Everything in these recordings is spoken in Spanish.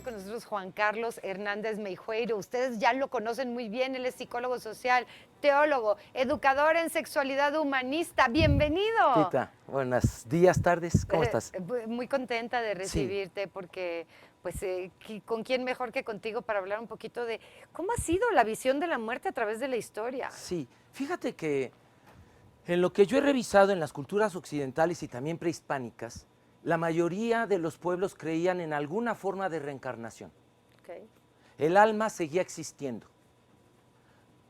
está con nosotros Juan Carlos Hernández Meijueiro. Ustedes ya lo conocen muy bien, él es psicólogo social, teólogo, educador en sexualidad humanista. ¡Bienvenido! Tita, buenos días, tardes, ¿cómo estás? Muy contenta de Sí. recibirte porque, pues, ¿con quién mejor que contigo para hablar un poquito de cómo ha sido la visión de la muerte a través de la historia? Sí, fíjate que en lo que yo he revisado en las culturas occidentales y también prehispánicas, la mayoría de los pueblos creían en alguna forma de reencarnación. Okay. El alma seguía existiendo.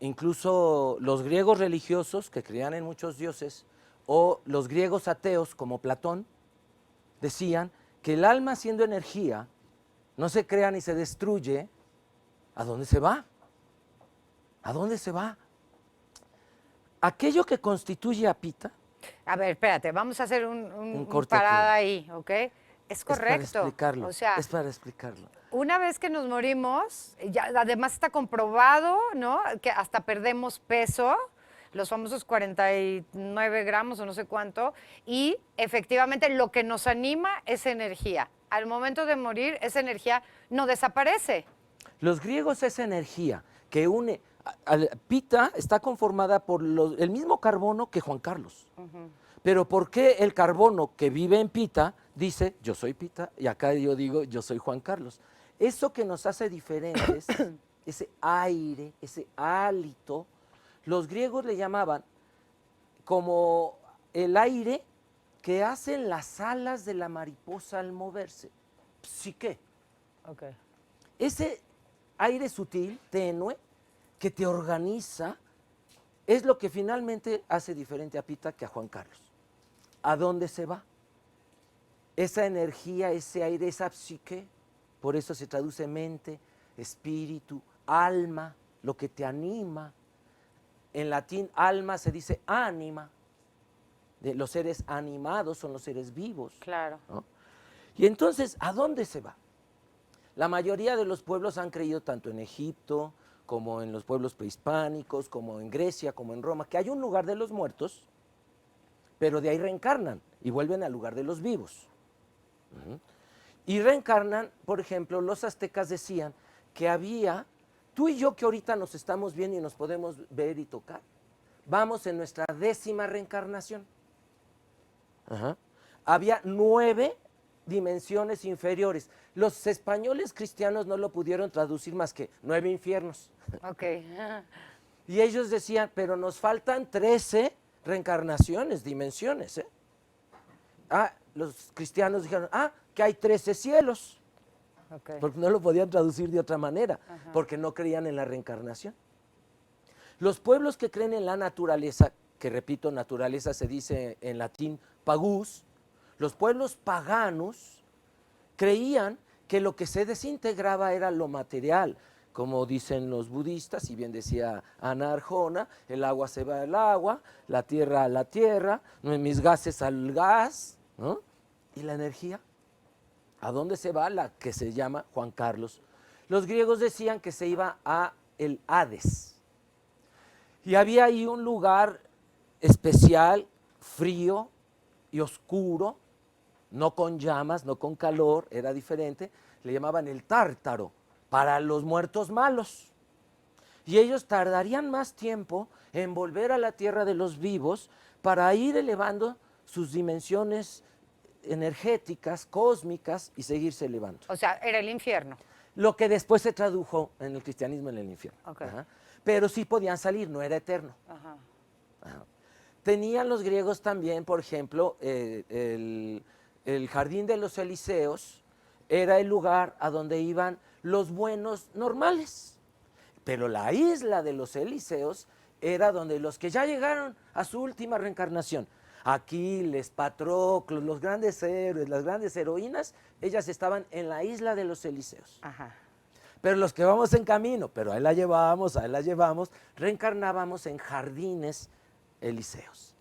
Incluso los griegos religiosos, que creían en muchos dioses, o los griegos ateos, como Platón, decían que el alma, siendo energía, no se crea ni se destruye. ¿A dónde se va? ¿A dónde se va? Aquello que constituye a Pita. A ver, espérate, vamos a hacer Un un corte parada aquí. ahí, ¿ok? Es Es correcto. para explicarlo. O sea, es para explicarlo. una vez que nos morimos, ya además está comprobado, ¿no? Que hasta perdemos peso, los famosos 49 gramos o no sé cuánto, y efectivamente lo que nos anima es energía. Al momento de morir, esa energía no desaparece. Los griegos, esa energía que une. Pita está conformada por el mismo carbono que Juan Carlos. Pero ¿por qué el carbono que vive en Pita dice yo soy Pita y acá yo digo yo soy Juan Carlos? Eso que nos hace diferentes, ese aire, ese hálito, los griegos le llamaban como el aire que hacen las alas de la mariposa al moverse. Psique. Okay. Ese aire sutil, tenue, que te organiza, es lo que finalmente hace diferente a Pita que a Juan Carlos. ¿A dónde se va? Esa energía, ese aire, esa psique, por eso se traduce mente, espíritu, alma, lo que te anima. En latín, alma se dice ánima. Los seres animados son los seres vivos. Claro. ¿No? Y entonces, ¿a dónde se va? La mayoría de los pueblos han creído, tanto en Egipto, como en los pueblos prehispánicos, como en Grecia, como en Roma, que hay un lugar de los muertos, pero de ahí reencarnan y vuelven al lugar de los vivos. Y reencarnan, por ejemplo, los aztecas decían que había, tú y yo que ahorita nos estamos viendo y nos podemos ver y tocar, vamos en nuestra 10ª reencarnación. Había 9 dimensiones inferiores. Los españoles cristianos no lo pudieron traducir más que 9 infiernos. Ok. Y ellos decían, pero nos faltan 13 reencarnaciones, dimensiones. Los cristianos dijeron, que hay 13 cielos. Okay. Porque no lo podían traducir de otra manera, porque no creían en la reencarnación. Los pueblos que creen en la naturaleza, que repito, naturaleza se dice en latín pagus, los pueblos paganos creían que lo que se desintegraba era lo material, como dicen los budistas, y bien decía Ana Arjona, el agua se va al agua, la tierra a la tierra, mis gases al gas, ¿no? ¿Y la energía? ¿A dónde se va? La que se llama Juan Carlos. Los griegos decían que se iba a el Hades. Y había ahí un lugar especial, frío y oscuro, no con llamas, no con calor, era diferente, le llamaban el Tártaro, para los muertos malos. Y ellos tardarían más tiempo en volver a la tierra de los vivos para ir elevando sus dimensiones energéticas, cósmicas y seguirse elevando. O sea, era el infierno. Lo que después se tradujo en el cristianismo en el infierno. Okay. Pero sí podían salir, no era eterno. Tenían los griegos también, por ejemplo, el jardín de los Elíseos era el lugar a donde iban los buenos normales. Pero la isla de los Elíseos era donde los que ya llegaron a su última reencarnación, Aquiles, Patroclo, los grandes héroes, las grandes heroínas, ellas estaban en la isla de los Elíseos. Pero los que vamos en camino, pero ahí la llevamos, reencarnábamos en jardines elíseos.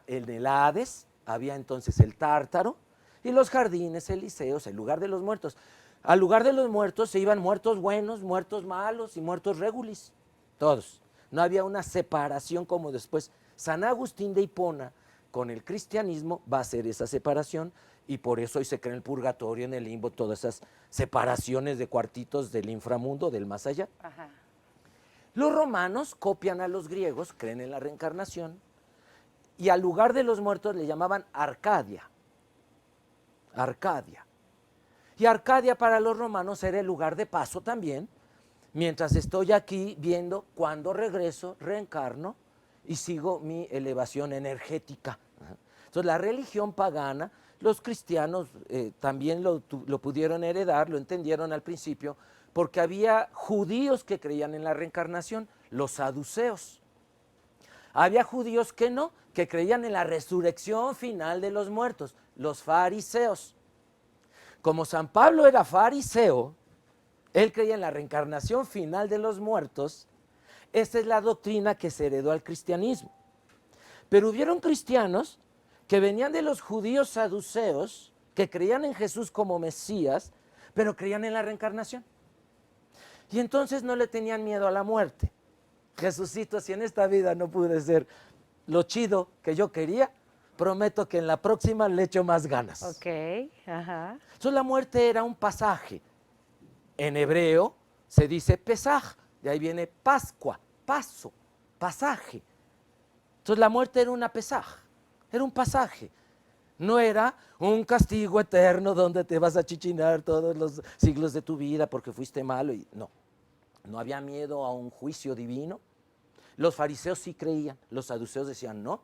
En el Hades había entonces el Tártaro y los jardines elíseos, el lugar de los muertos. Al lugar de los muertos se iban muertos buenos, muertos malos y muertos regulis, todos. No había una separación como después. San Agustín de Hipona, con el cristianismo, va a hacer esa separación Y por eso hoy se cree en el purgatorio, en el limbo, todas esas separaciones de cuartitos del inframundo, del más allá. Ajá. Los romanos copian a los griegos, creen en la reencarnación, y al lugar de los muertos le llamaban Arcadia. Arcadia. Y Arcadia para los romanos era el lugar de paso también, mientras estoy aquí viendo cuando regreso, reencarno y sigo mi elevación energética. Entonces la religión pagana, los cristianos también lo pudieron heredar, lo entendieron al principio, porque había judíos que creían en la reencarnación, los saduceos. Había judíos que no, que creían en la resurrección final de los muertos, los fariseos. Como San Pablo era fariseo, él creía en la reencarnación final de los muertos. Esta es la doctrina que se heredó al cristianismo. Pero hubieron cristianos que venían de los judíos saduceos, que creían en Jesús como Mesías, pero creían en la reencarnación. Y entonces no le tenían miedo a la muerte. Jesucito, si en esta vida no pude ser lo chido que yo quería, prometo que en la próxima le echo más ganas. Ok, ajá. Entonces la muerte era un pasaje. En hebreo se dice Pesaj, de ahí viene Pascua, paso, pasaje. Entonces la muerte era una Pesaj, era un pasaje. No era un castigo eterno donde te vas a chichinar todos los siglos de tu vida porque fuiste malo. No, no había miedo a un juicio divino. Los fariseos sí creían, los saduceos decían no.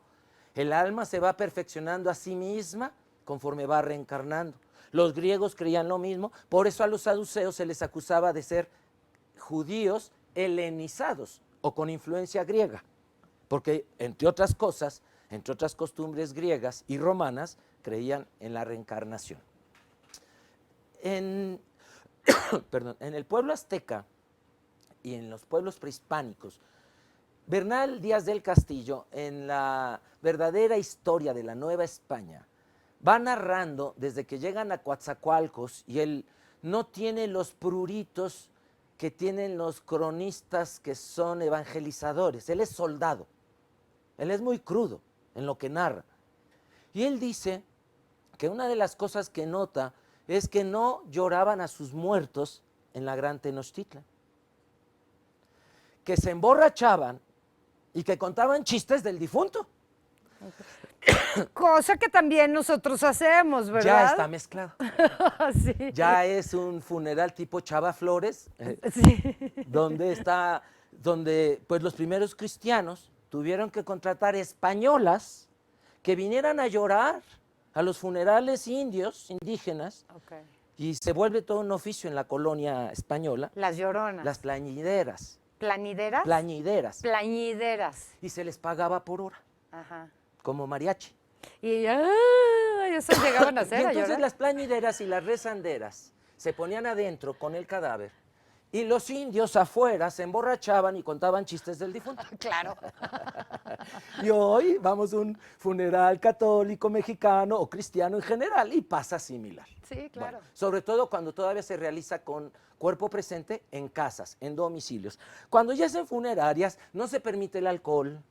El alma se va perfeccionando a sí misma conforme va reencarnando. Los griegos creían lo mismo, por eso a los saduceos se les acusaba de ser judíos helenizados o con influencia griega, porque entre otras cosas, entre otras costumbres griegas y romanas, creían en la reencarnación. Perdón, en el pueblo azteca y en los pueblos prehispánicos, Bernal Díaz del Castillo, en la verdadera historia de la Nueva España, va narrando desde que llegan a Coatzacoalcos y él no tiene los pruritos que tienen los cronistas que son evangelizadores. Él es soldado, él es muy crudo en lo que narra. Y él dice que una de las cosas que nota es que no lloraban a sus muertos en la Gran Tenochtitlan, que se emborrachaban y que contaban chistes del difunto. Cosa que también nosotros hacemos, ¿verdad? Ya está mezclado. Sí. Ya es un funeral tipo Chava Flores, Sí. donde pues los primeros cristianos tuvieron que contratar españolas que vinieran a llorar a los funerales indios, indígenas, Okay. y se vuelve todo un oficio en la colonia española. Las lloronas. Las plañideras. ¿Planideras? Plañideras. Plañideras. Y se les pagaba por hora, Ajá. como mariachi. Y eso llegaban a hacer, Y a entonces llorar. las plañideras y las rezanderas se ponían adentro con el cadáver y los indios afuera se emborrachaban y contaban chistes del difunto. Claro. Y hoy vamos a un funeral católico, mexicano o cristiano en general y pasa similar. Sí, claro. Bueno, sobre todo cuando todavía se realiza con cuerpo presente en casas, en domicilios. Cuando ya es en funerarias no se permite el alcohol,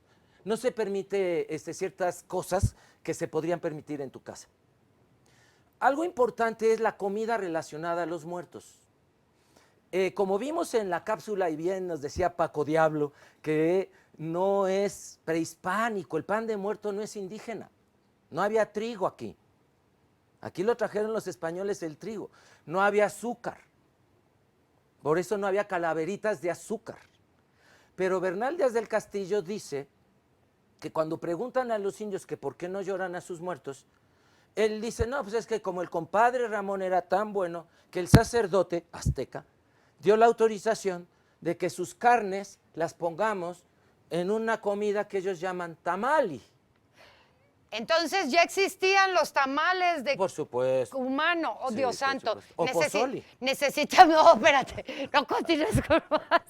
no se permite ciertas cosas que se podrían permitir en tu casa. Algo importante es la comida relacionada a los muertos. Como vimos en la cápsula y bien nos decía Paco Diablo, que no es prehispánico, el pan de muerto no es indígena, no había trigo aquí. Aquí lo trajeron los españoles el trigo, no había azúcar, por eso no había calaveritas de azúcar. Pero Bernal Díaz del Castillo dice que cuando preguntan a los indios que por qué no lloran a sus muertos, él dice, no, pues es que como el compadre Ramón era tan bueno que el sacerdote azteca dio la autorización de que sus carnes las pongamos en una comida que ellos llaman tamali. Entonces ya existían los tamales de Por supuesto. humano, oh Sí, Dios por santo. supuesto. O pozole. Necesitamos, no, espérate, no continúes con más.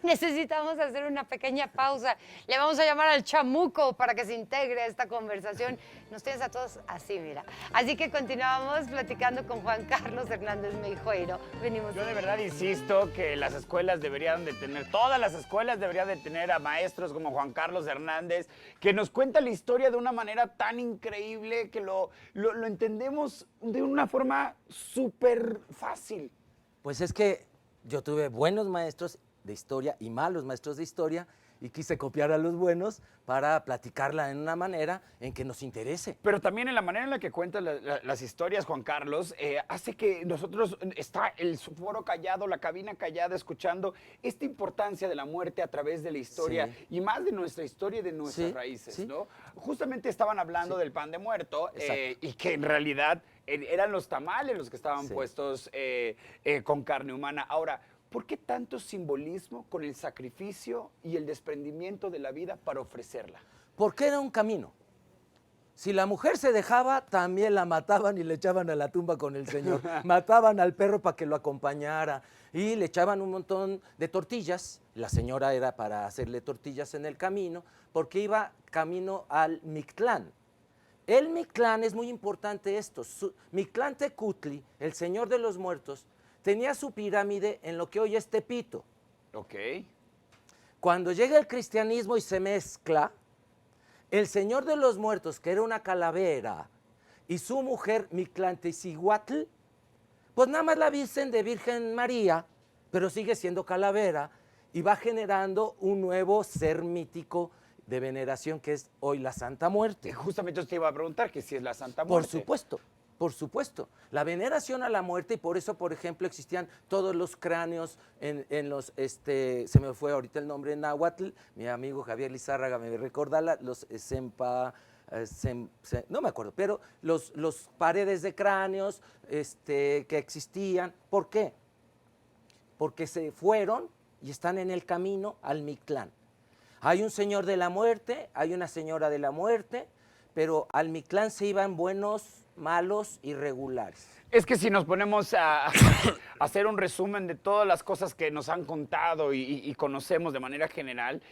Necesitamos hacer una pequeña pausa. Le vamos a llamar al chamuco para que se integre a esta conversación. Nos tienes a todos así, mira. Así que continuamos platicando con Juan Carlos Hernández Meijoiro. Venimos. Yo de verdad insisto que las escuelas deberían de tener, todas las escuelas deberían de tener a maestros como Juan Carlos Hernández, que nos cuenta la historia de una manera tan increíble que lo entendemos de una forma súper fácil. Pues es que yo tuve buenos maestros de historia y malos maestros de historia y quise copiar a los buenos para platicarla en una manera en que nos interese. Pero también en la manera en la que cuentas las historias, Juan Carlos, hace que nosotros, está el foro callado, la cabina callada, escuchando esta importancia de la muerte a través de la historia, Sí. y más de nuestra historia y de nuestras Sí, raíces, sí. ¿no? Justamente estaban hablando Sí. del pan de muerto, Exacto. y que en realidad eran los tamales los que estaban Sí. puestos con carne humana. Ahora, ¿por qué tanto simbolismo con el sacrificio y el desprendimiento de la vida para ofrecerla? Porque era un camino. Si la mujer se dejaba, también la mataban y le echaban a la tumba con el Señor. Mataban al perro para que lo acompañara y le echaban un montón de tortillas. La señora era para hacerle tortillas en el camino, porque iba camino al Mictlán. El Mictlán es muy importante esto. Mictlán Tecutli, el Señor de los Muertos, tenía su pirámide en lo que hoy es Tepito. Ok. Cuando llega el cristianismo y se mezcla, el Señor de los Muertos, que era una calavera, y su mujer Mictlantecihuatl, pues nada más la dicen de Virgen María, pero sigue siendo calavera y va generando un nuevo ser mítico de veneración que es hoy la Santa Muerte. Justamente yo te iba a preguntar que si es la Santa Por Muerte. supuesto, por supuesto. La veneración a la muerte, y por eso, por ejemplo, existían todos los cráneos en los, se me fue ahorita el nombre en náhuatl, mi amigo Javier Lizárraga me recorda los no me acuerdo, pero los paredes de cráneos que existían. ¿Por qué? Porque se fueron y están en el camino al Mictlán. Hay un señor de la muerte, hay una señora de la muerte, pero al Mictlán se iban buenos, malos y regulares. Es que si nos ponemos a hacer un resumen de todas las cosas que nos han contado y conocemos de manera general,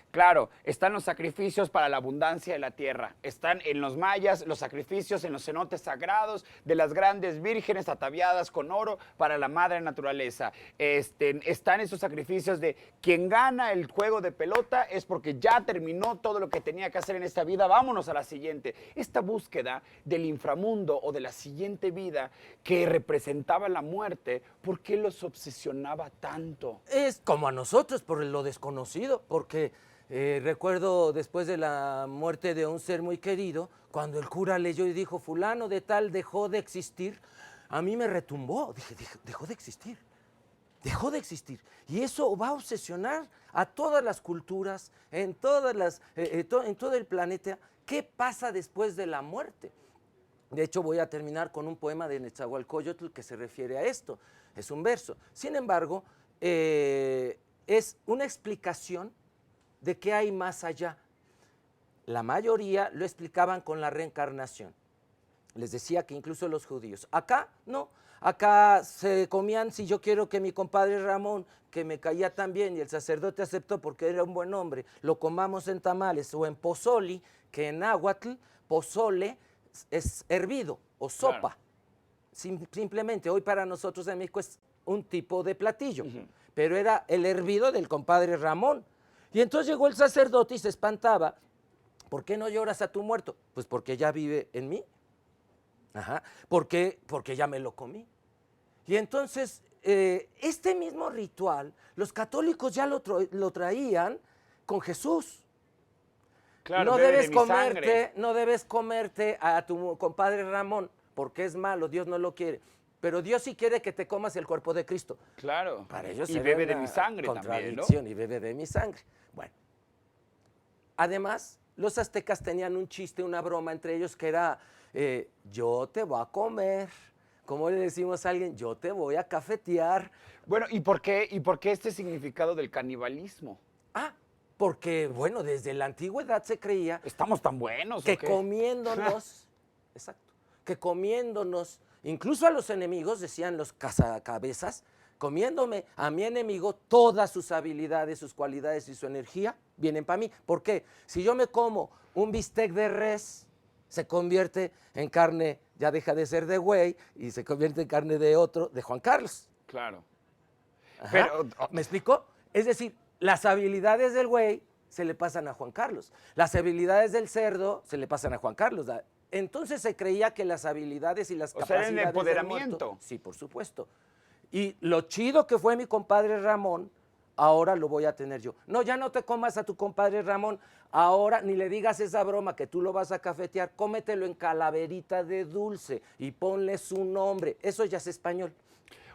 claro, están los sacrificios para la abundancia de la tierra, están en los mayas los sacrificios en los cenotes sagrados de las grandes vírgenes ataviadas con oro para la madre naturaleza, están esos sacrificios de quien gana el juego de pelota es porque ya terminó todo lo que tenía que hacer en esta vida, vámonos a la siguiente. Esta búsqueda del inframundo o de la siguiente vida que representaba la muerte, ¿por qué los obsesionaba tanto? Es como a nosotros, por lo desconocido, porque recuerdo después de la muerte de un ser muy querido, cuando el cura leyó y dijo, fulano de tal dejó de existir, a mí me retumbó, dije, dejó de existir. Dejó de existir. Y eso va a obsesionar a todas las culturas, en todo el planeta. ¿Qué pasa después de la muerte? De hecho, voy a terminar con un poema de Netzahualcóyotl que se refiere a esto. Es un verso. Sin embargo, es una explicación de qué hay más allá. La mayoría lo explicaban con la reencarnación. Les decía que incluso los judíos. Acá no. Acá se comían, si yo quiero que mi compadre Ramón, que me caía tan bien y el sacerdote aceptó porque era un buen hombre, lo comamos en tamales o en pozoli, que en náhuatl, pozole, es hervido o sopa. Claro. Simplemente hoy para nosotros en México es un tipo de platillo, pero era el hervido del compadre Ramón. Y entonces llegó el sacerdote y se espantaba. ¿Por qué no lloras a tu muerto? Pues porque ya vive en mí. Ajá. ¿Por qué? Porque ya me lo comí. Y entonces este mismo ritual los católicos ya lo traían con Jesús. Claro, no debes comerte a tu compadre Ramón, porque es malo, Dios no lo quiere. Pero Dios sí quiere que te comas el cuerpo de Cristo. Claro. Para ellos y bebe de mi sangre también, ¿no? Y bebe de mi sangre. Bueno. Además, los aztecas tenían un chiste, una broma entre ellos que era, yo te voy a comer. ¿Cómo le decimos a alguien? Yo te voy a cafetear. Bueno, ¿y por qué este significado del canibalismo? Porque, bueno, desde la antigüedad se creía... ¿Estamos tan buenos que o qué? Comiéndonos, exacto, que comiéndonos, incluso a los enemigos, decían los cazacabezas, comiéndome a mi enemigo, todas sus habilidades, sus cualidades y su energía vienen para mí. ¿Por qué? Si yo me como un bistec de res, se convierte en carne, ya deja de ser de güey y se convierte en carne de otro, de Juan Carlos. Claro. Ajá. Pero, ¿me explico? Es decir, las habilidades del güey se le pasan a Juan Carlos. Las habilidades del cerdo se le pasan a Juan Carlos. Entonces se creía que las habilidades y las O sea, capacidades era el del empoderamiento. muerto, sí, por supuesto. Y lo chido que fue mi compadre Ramón, ahora lo voy a tener yo. No, ya no te comas a tu compadre Ramón, ahora ni le digas esa broma que tú lo vas a cafetear, cómetelo en calaverita de dulce y ponle su nombre. Eso ya es español.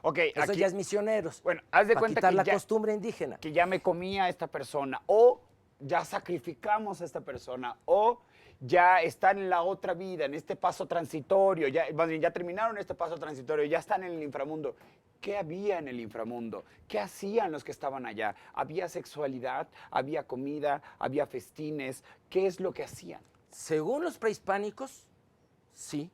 ok, Eso aquí, ya es misioneros. bueno, haz de para cuenta quitar que la ya, costumbre indígena. que ya me comí a esta persona, o ya sacrificamos a esta persona, o ya están en la otra vida, en este paso transitorio, ya, más bien, ya terminaron este paso transitorio, ya están en el inframundo. ¿Qué había en el inframundo? ¿Qué hacían los que estaban allá? ¿Había sexualidad? ¿Había comida? ¿Había festines? ¿Qué es lo que hacían? Según los prehispánicos, sí.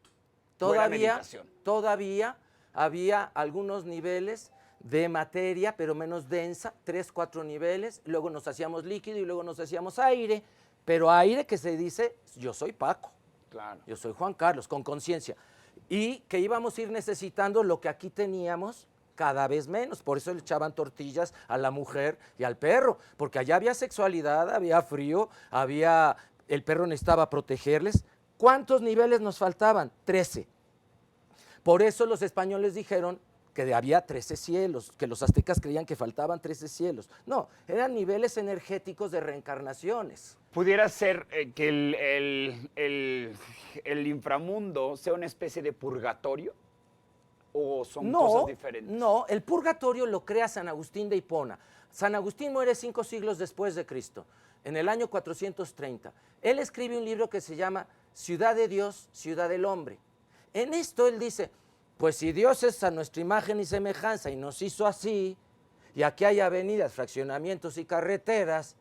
Buena meditación. Todavía había algunos niveles de materia, pero menos densa, 3, 4 niveles. Luego nos hacíamos líquido y luego nos hacíamos aire. Pero aire que se dice, yo soy Paco, Claro. yo soy Juan Carlos, con conciencia. Y que íbamos a ir necesitando lo que aquí teníamos cada vez menos. Por eso le echaban tortillas a la mujer y al perro, porque allá había sexualidad, había frío, el perro necesitaba protegerles. ¿Cuántos niveles nos faltaban? 13. Por eso los españoles dijeron que había 13 cielos, que los aztecas creían que faltaban 13 cielos. No, eran niveles energéticos de reencarnaciones. ¿Pudiera ser que el inframundo sea una especie de purgatorio? ¿O son cosas diferentes? No, el purgatorio lo crea San Agustín de Hipona. San Agustín muere 5 siglos después de Cristo, en el año 430. Él escribe un libro que se llama Ciudad de Dios, Ciudad del Hombre. En esto él dice, pues si Dios es a nuestra imagen y semejanza y nos hizo así, y aquí hay avenidas, fraccionamientos y carreteras,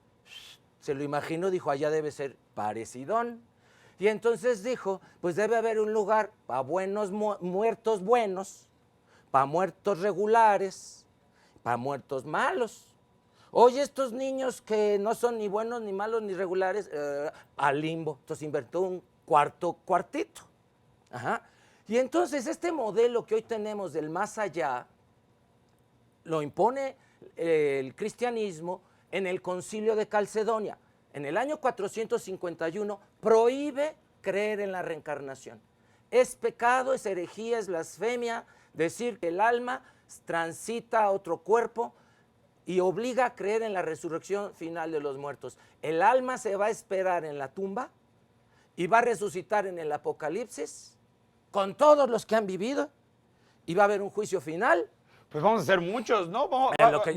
se lo imaginó, dijo, allá debe ser parecidón. Y entonces dijo, pues debe haber un lugar para buenos muertos buenos, para muertos regulares, para muertos malos. Oye, estos niños que no son ni buenos, ni malos, ni regulares, al limbo. Entonces inventó un cuartito. Ajá. Y entonces este modelo que hoy tenemos del más allá, lo impone el cristianismo en el Concilio de Calcedonia. En el año 451 prohíbe creer en la reencarnación. Es pecado, es herejía, es blasfemia decir que el alma transita a otro cuerpo y obliga a creer en la resurrección final de los muertos. El alma se va a esperar en la tumba y va a resucitar en el Apocalipsis con todos los que han vivido y va a haber un juicio final. Pues vamos a hacer muchos, ¿no?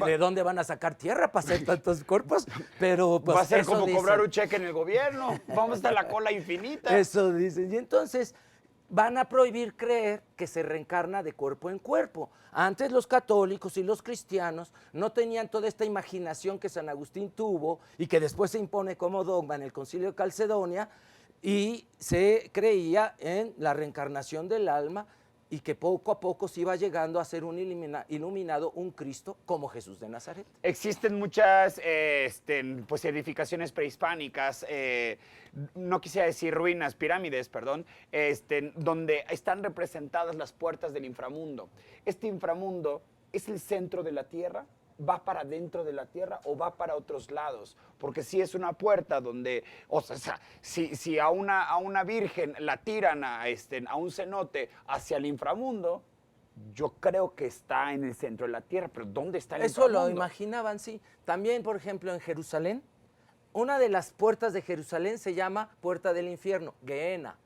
¿De dónde van a sacar tierra para hacer tantos cuerpos? Pero pues va a ser eso como dicen. cobrar un cheque en el gobierno. Vamos a estar la cola infinita. Eso dicen. Y entonces van a prohibir creer que se reencarna de cuerpo en cuerpo. Antes los católicos y los cristianos no tenían toda esta imaginación que San Agustín tuvo y que después se impone como dogma en el Concilio de Calcedonia, y se creía en la reencarnación del alma y que poco a poco se iba llegando a ser un iluminado, un Cristo como Jesús de Nazaret. Existen muchas pues edificaciones prehispánicas, no quisiera decir ruinas, pirámides, perdón, donde están representadas las puertas del inframundo. Este inframundo es el centro de la tierra, va para dentro de la tierra o va para otros lados, porque si es una puerta donde, o sea, si a una virgen la tiran a un cenote hacia el inframundo, yo creo que está en el centro de la tierra, pero ¿dónde está el Eso inframundo? lo imaginaban, sí. También, por ejemplo, en Jerusalén, una de las puertas de Jerusalén se llama Puerta del Infierno, Gehenna.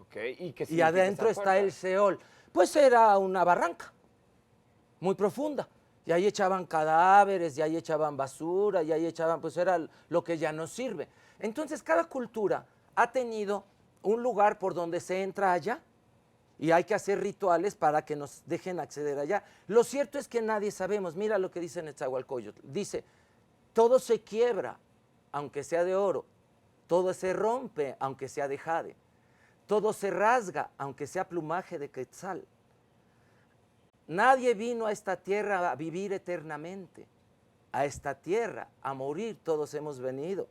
Okay. Y adentro está el Seol. Pues era una barranca muy profunda. Y ahí echaban cadáveres, y ahí echaban basura, y ahí echaban, pues era lo que ya no sirve. Entonces, cada cultura ha tenido un lugar por donde se entra allá, y hay que hacer rituales para que nos dejen acceder allá. Lo cierto es que nadie sabemos. Mira lo que dice Netzahualcóyotl. Dice, todo se quiebra, aunque sea de oro. Todo se rompe, aunque sea de jade. Todo se rasga, aunque sea plumaje de quetzal. Nadie vino a esta tierra a vivir eternamente. A esta tierra, a morir, todos hemos venido.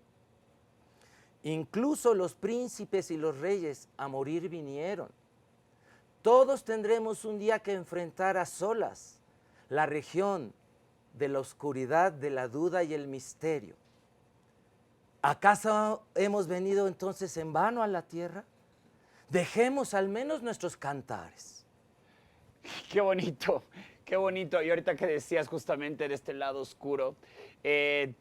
Incluso los príncipes y los reyes a morir vinieron. Todos tendremos un día que enfrentar a solas la región de la oscuridad, de la duda y el misterio. ¿Acaso hemos venido entonces en vano a la tierra? Dejemos al menos nuestros cantares. Qué bonito, qué bonito. Y ahorita que decías justamente de este lado oscuro,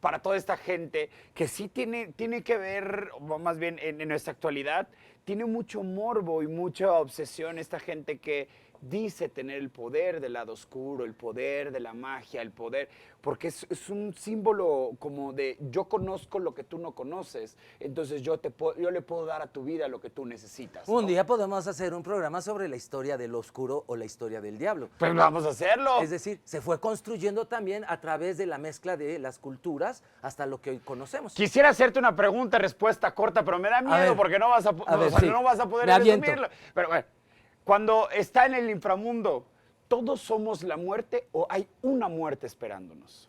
para toda esta gente que sí tiene que ver, o más bien en nuestra actualidad, tiene mucho morbo y mucha obsesión esta gente que dice tener el poder del lado oscuro, el poder de la magia, el poder, porque es un símbolo como de yo conozco lo que tú no conoces, entonces yo le puedo dar a tu vida lo que tú necesitas, ¿no? Un día podemos hacer un programa sobre la historia del oscuro o la historia del diablo. Pues vamos a hacerlo. Es decir, se fue construyendo también a través de la mezcla de las culturas hasta lo que hoy conocemos. Quisiera hacerte una pregunta, respuesta corta, pero me da miedo ver, porque no vas a, ver, o sea, sí. no vas a poder Me aviento. resumirlo. Pero bueno, cuando está en el inframundo, ¿todos somos la muerte o hay una muerte esperándonos?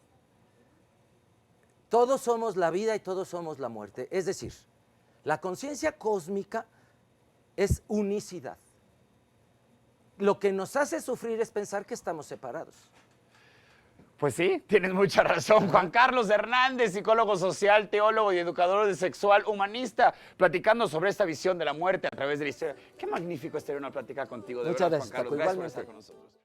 Todos somos la vida y todos somos la muerte. Es decir, la conciencia cósmica es unicidad. Lo que nos hace sufrir es pensar que estamos separados. Pues sí, tienes mucha razón. Juan Carlos Hernández, psicólogo social, teólogo y educador de sexual humanista, platicando sobre esta visión de la muerte a través de la historia. Qué magnífico estar en una plática contigo. De Muchas verdad, gracias, Juan Carlos. Paco, Gracias por igualmente. estar con nosotros.